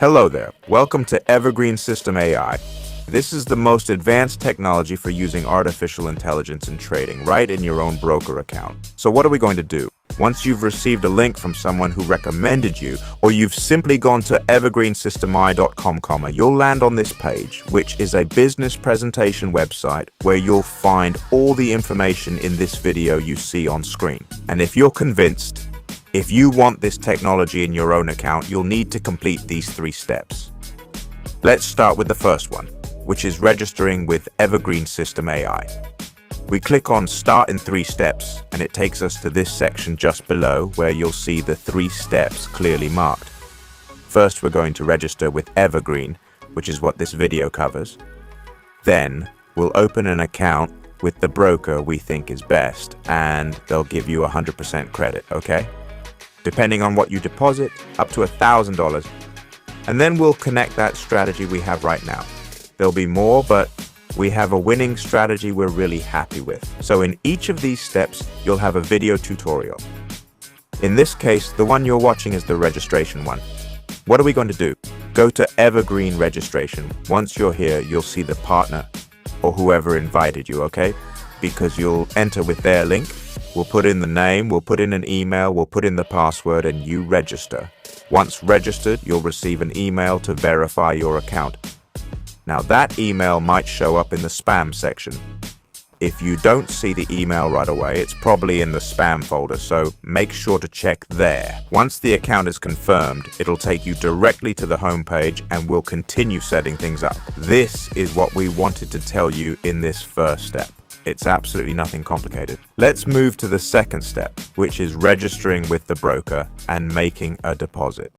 Hello there. Welcome to Evergreen System AI. This is the most advanced technology for using artificial intelligence in trading right in your own broker account. So what are we going to do? Once you've received a link from someone who recommended you, or you've simply gone to evergreensystemi.com, you'll land on this page, which is a business presentation website where you'll find all the information in this video you see on screen. And if you're convinced, if you want this technology in your own account, you'll need to complete these 3 steps. Let's start with the first one, which is registering with Evergreen System AI. We click on Start in 3 steps, and it takes us to this section just below where you'll see the 3 steps clearly marked. First, we're going to register with Evergreen, which is what this video covers. Then, we'll open an account with the broker we think is best, and they'll give you 100% credit, okay? Depending on what you deposit, up to $1,000. And then we'll connect that strategy we have right now. There'll be more, but we have a winning strategy we're really happy with. So in each of these steps, you'll have a video tutorial. In this case, the one you're watching is the registration one. What are we going to do? Go to Evergreen Registration. Once you're here, you'll see the partner or whoever invited you, okay? Because you'll enter with their link. We'll put in the name, we'll put in an email, we'll put in the password, and you register. Once registered, you'll receive an email to verify your account. Now that email might show up in the spam section. If you don't see the email right away, it's probably in the spam folder, so make sure to check there. Once the account is confirmed, it'll take you directly to the home page and we'll continue setting things up. This is what we wanted to tell you in this first step. It's absolutely nothing complicated. Let's move to the second step, which is registering with the broker and making a deposit.